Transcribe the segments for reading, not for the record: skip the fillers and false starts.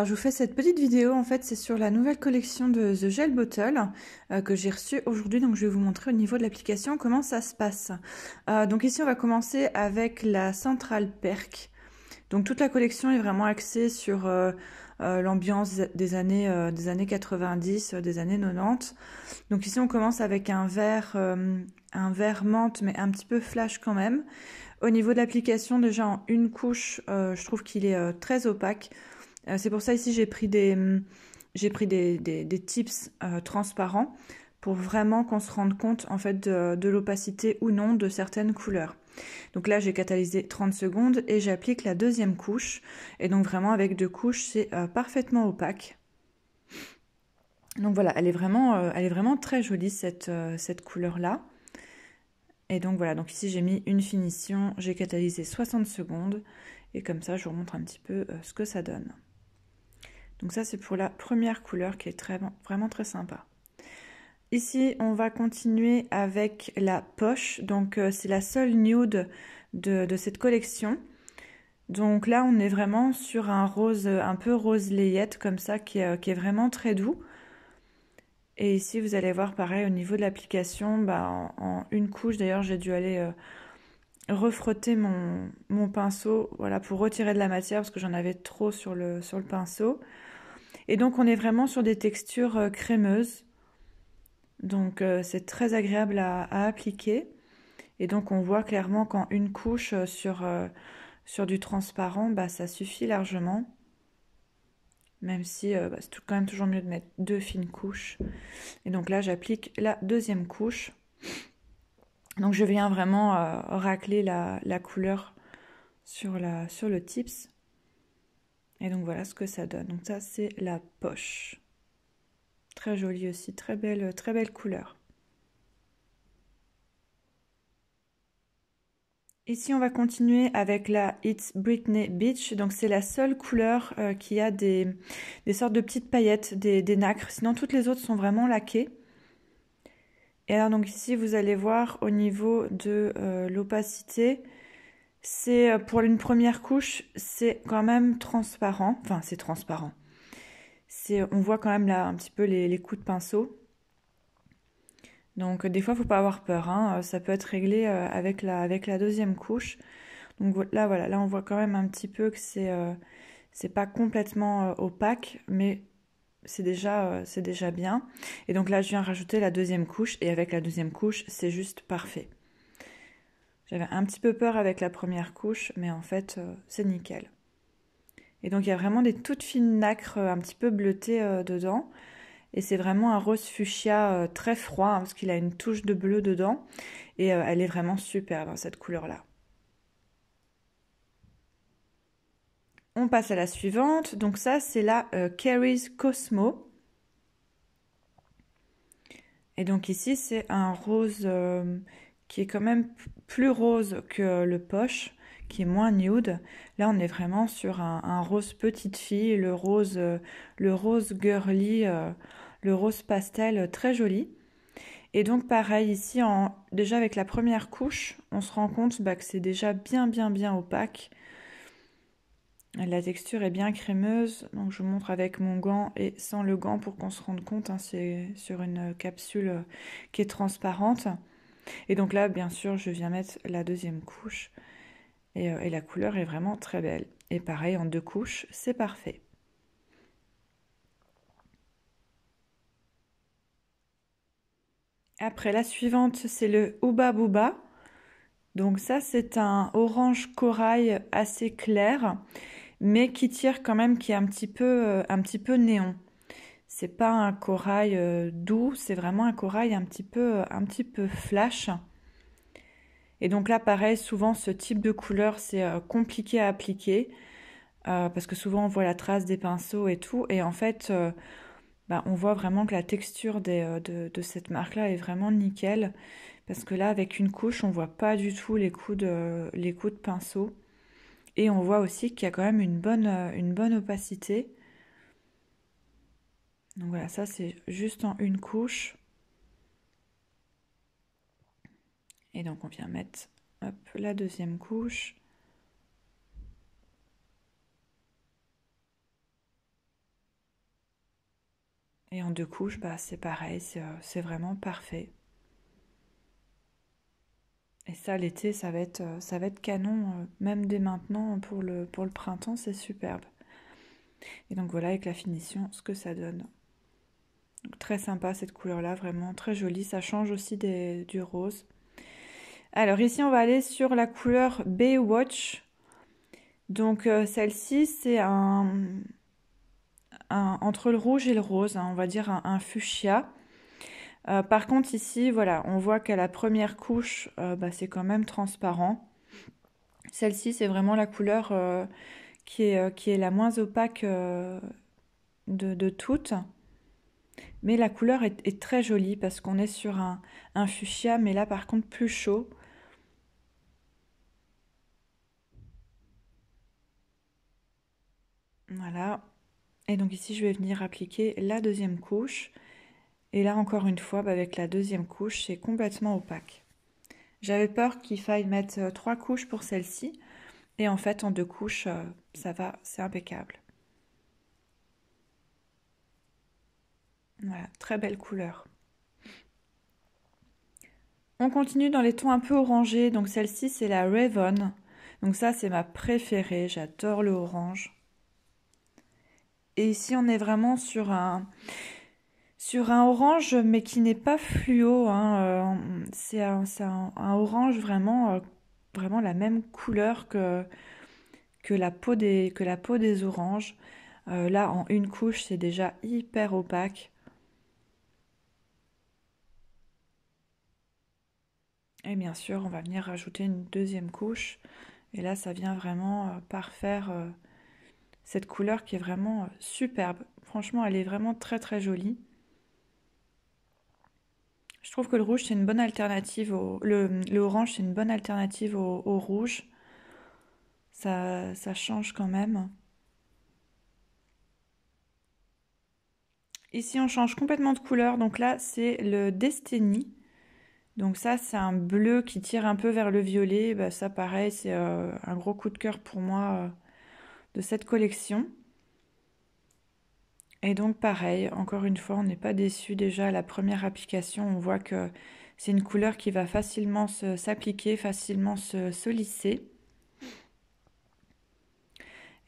Alors je vous fais cette petite vidéo, en fait c'est sur la nouvelle collection de The Gel Bottle que j'ai reçue aujourd'hui, donc je vais vous montrer au niveau de l'application comment ça se passe. Donc ici on va commencer avec la Central Perk. Donc toute la collection est vraiment axée sur l'ambiance des années 90, des années 90. Donc ici on commence avec un vert menthe mais un petit peu flash quand même. Au niveau de l'application, déjà en une couche, je trouve qu'il est très opaque. C'est pour ça ici j'ai pris des tips transparents pour vraiment qu'on se rende compte en fait de l'opacité ou non de certaines couleurs. Donc là j'ai catalysé 30 secondes et j'applique la deuxième couche. Et donc vraiment avec deux couches c'est parfaitement opaque. Donc voilà, elle est vraiment très jolie cette couleur là. Et donc voilà, donc ici j'ai mis une finition, j'ai catalysé 60 secondes et comme ça je vous montre un petit peu ce que ça donne. Donc ça c'est pour la première couleur qui est vraiment très sympa. Ici on va continuer avec la poche, donc c'est la seule nude de cette collection. Donc là on est vraiment sur un rose, un peu rose layette comme ça qui est vraiment très doux. Et ici vous allez voir pareil au niveau de l'application, en une couche d'ailleurs j'ai dû aller refrotter mon pinceau, voilà, pour retirer de la matière parce que j'en avais trop sur le pinceau. Et donc on est vraiment sur des textures crémeuses. Donc c'est très agréable à appliquer. Et donc on voit clairement qu'en une couche sur du transparent, ça suffit largement. Même si c'est quand même toujours mieux de mettre deux fines couches. Et donc là j'applique la deuxième couche. Donc je viens vraiment racler la couleur sur le tips. Et donc voilà ce que ça donne. Donc ça c'est la poche. Très jolie aussi, très belle couleur. Ici on va continuer avec la It's Britney Beach. Donc c'est la seule couleur qui a des sortes de petites paillettes, des nacres. Sinon toutes les autres sont vraiment laquées. Et alors donc ici vous allez voir au niveau de l'opacité. C'est pour une première couche, c'est quand même transparent. Enfin, c'est transparent. On voit quand même là un petit peu les coups de pinceau. Donc des fois, il ne faut pas avoir peur. Hein. Ça peut être réglé avec la deuxième couche. Donc là, voilà, là on voit quand même un petit peu que c'est pas complètement opaque, mais c'est déjà bien. Et donc là, je viens rajouter la deuxième couche. Et avec la deuxième couche, c'est juste parfait. J'avais un petit peu peur avec la première couche, mais en fait, c'est nickel. Et donc, il y a vraiment des toutes fines nacres un petit peu bleutées dedans. Et c'est vraiment un rose fuchsia très froid, hein, parce qu'il a une touche de bleu dedans. Et elle est vraiment superbe, cette couleur-là. On passe à la suivante. Donc ça, c'est la Carrie's Cosmo. Et donc ici, c'est un rose qui est quand même plus rose que le poche, qui est moins nude. Là, on est vraiment sur un rose petite fille, le rose girly, le rose pastel très joli. Et donc pareil, ici, déjà avec la première couche, on se rend compte que c'est déjà bien opaque. La texture est bien crémeuse, donc je vous montre avec mon gant et sans le gant pour qu'on se rende compte. Hein, c'est sur une capsule qui est transparente. Et donc là, bien sûr, je viens mettre la deuxième couche. Et la couleur est vraiment très belle. Et pareil, en deux couches, c'est parfait. Après, la suivante, c'est le Huba Booba. Donc ça, c'est un orange corail assez clair, mais qui tire quand même, qui est un petit peu néon. C'est pas un corail doux, c'est vraiment un corail un petit peu flash. Et donc là, pareil, souvent ce type de couleur, c'est compliqué à appliquer parce que souvent on voit la trace des pinceaux et tout. Et en fait, on voit vraiment que la texture de cette marque-là est vraiment nickel parce que là, avec une couche, on voit pas du tout les coups de pinceau. Et on voit aussi qu'il y a quand même une bonne opacité. Donc voilà, ça c'est juste en une couche. Et donc on vient mettre la deuxième couche. Et en 2 couches, bah, c'est pareil, c'est vraiment parfait. Et ça, l'été, ça va être canon, même dès maintenant, pour le printemps, c'est superbe. Et donc voilà, avec la finition, ce que ça donne. Donc, très sympa cette couleur-là, vraiment très jolie. Ça change aussi du rose. Alors ici, on va aller sur la couleur Baywatch. Donc celle-ci, c'est entre le rouge et le rose, hein, on va dire un fuchsia. Par contre ici, voilà, on voit qu'à la première couche, bah, c'est quand même transparent. Celle-ci, c'est vraiment la couleur qui est la moins opaque de toutes. Mais la couleur est très jolie parce qu'on est sur un fuchsia, mais là par contre plus chaud. Voilà. Et donc ici, je vais venir appliquer la deuxième couche. Et là, encore une fois, bah, avec la deuxième couche, c'est complètement opaque. J'avais peur qu'il faille mettre 3 couches pour celle-ci. Et en fait, en 2 couches, ça va, c'est impeccable. Voilà, très belle couleur. On continue dans les tons un peu orangés. Donc celle-ci, c'est la Raven. Donc ça, c'est ma préférée. J'adore le orange. Et ici, on est vraiment sur un orange, mais qui n'est pas fluo, hein. C'est un orange vraiment, vraiment la même couleur que la peau des oranges. Là, en une couche, c'est déjà hyper opaque. Et bien sûr, on va venir rajouter une deuxième couche. Et là, ça vient vraiment parfaire cette couleur qui est vraiment superbe. Franchement, elle est vraiment très très jolie. Je trouve que le rouge, c'est une bonne alternative le orange, c'est une bonne alternative au rouge. Ça change quand même. Ici, on change complètement de couleur. Donc là, c'est le Destiny. Donc ça, c'est un bleu qui tire un peu vers le violet. Bah, ça, pareil, c'est un gros coup de cœur pour moi de cette collection. Et donc pareil, encore une fois, on n'est pas déçu. Déjà à la première application, on voit que c'est une couleur qui va facilement s'appliquer, facilement se lisser.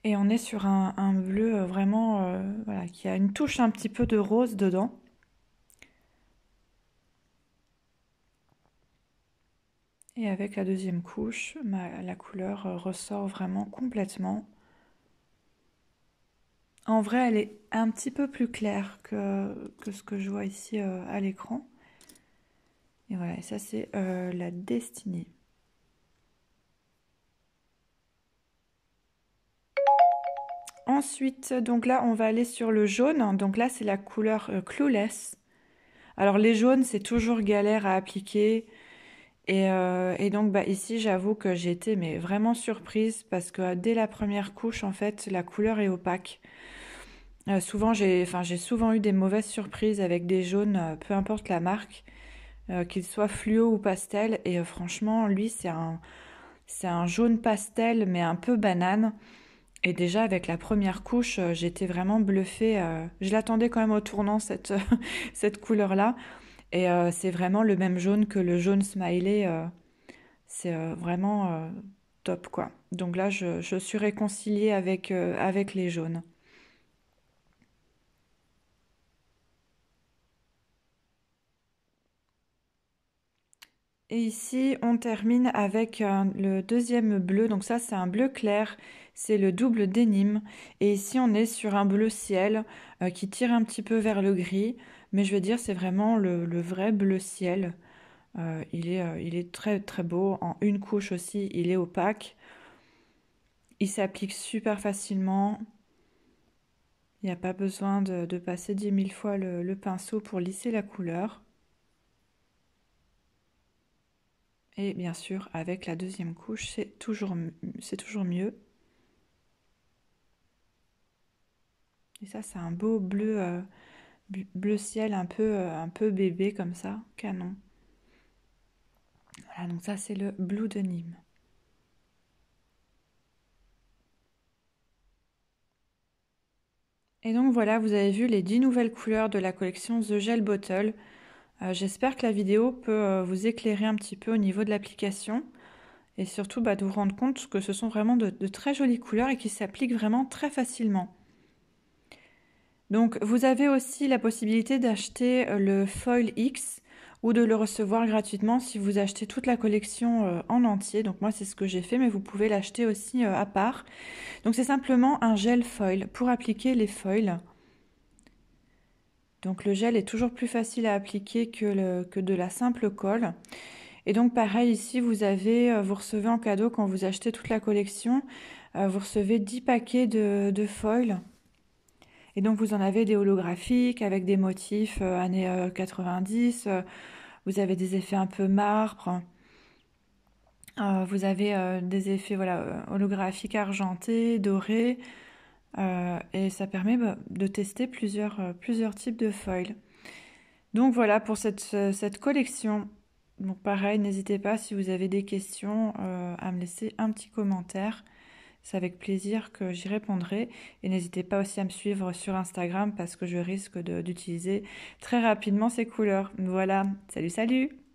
Et on est sur un bleu vraiment voilà, qui a une touche un petit peu de rose dedans. Et avec la deuxième couche, la couleur ressort vraiment complètement. En vrai, elle est un petit peu plus claire que ce que je vois ici à l'écran. Et voilà, ça c'est la Destinée. Ensuite, donc là, on va aller sur le jaune. Donc là, c'est la couleur Clueless. Alors les jaunes, c'est toujours galère à appliquer. Et donc bah, ici, j'avoue que j'ai été mais vraiment surprise parce que dès la première couche, en fait, la couleur est opaque. Souvent, j'ai souvent eu des mauvaises surprises avec des jaunes, peu importe la marque, qu'ils soient fluo ou pastel. Et franchement, lui, c'est un jaune pastel, mais un peu banane. Et déjà, avec la première couche, j'étais vraiment bluffée. Je l'attendais quand même au tournant, cette couleur-là. Et c'est vraiment le même jaune que le jaune smiley. C'est vraiment top, quoi. Donc là, je suis réconciliée avec les jaunes. Et ici, on termine avec le deuxième bleu. Donc ça, c'est un bleu clair. C'est le double dénime. Et ici, on est sur un bleu ciel qui tire un petit peu vers le gris. Mais je veux dire, c'est vraiment le vrai bleu ciel. Il est très très beau. En une couche aussi, il est opaque. Il s'applique super facilement. Il n'y a pas besoin de passer 10 000 fois le pinceau pour lisser la couleur. Et bien sûr, avec la deuxième couche, c'est toujours mieux. Et ça, c'est un beau bleu, bleu ciel un peu bébé comme ça, canon. Voilà, donc ça, c'est le Blue de Nîmes. Et donc voilà, vous avez vu les 10 nouvelles couleurs de la collection The Gel Bottle. J'espère que la vidéo peut vous éclairer un petit peu au niveau de l'application et surtout de vous rendre compte que ce sont vraiment de très jolies couleurs et qui s'appliquent vraiment très facilement. Donc vous avez aussi la possibilité d'acheter le foil X ou de le recevoir gratuitement si vous achetez toute la collection en entier. Donc moi c'est ce que j'ai fait, mais vous pouvez l'acheter aussi à part. Donc c'est simplement un gel foil pour appliquer les foils. Donc le gel est toujours plus facile à appliquer que de la simple colle. Et donc pareil ici, vous recevez en cadeau quand vous achetez toute la collection, vous recevez 10 paquets de foil. Et donc vous en avez des holographiques avec des motifs années 90. Vous avez des effets un peu marbre. Vous avez des effets holographiques argentés, dorés. Et ça permet de tester plusieurs types de foils. Donc voilà pour cette collection. Donc pareil, n'hésitez pas si vous avez des questions à me laisser un petit commentaire. C'est avec plaisir que j'y répondrai. Et n'hésitez pas aussi à me suivre sur Instagram parce que je risque d'utiliser très rapidement ces couleurs. Voilà, salut salut!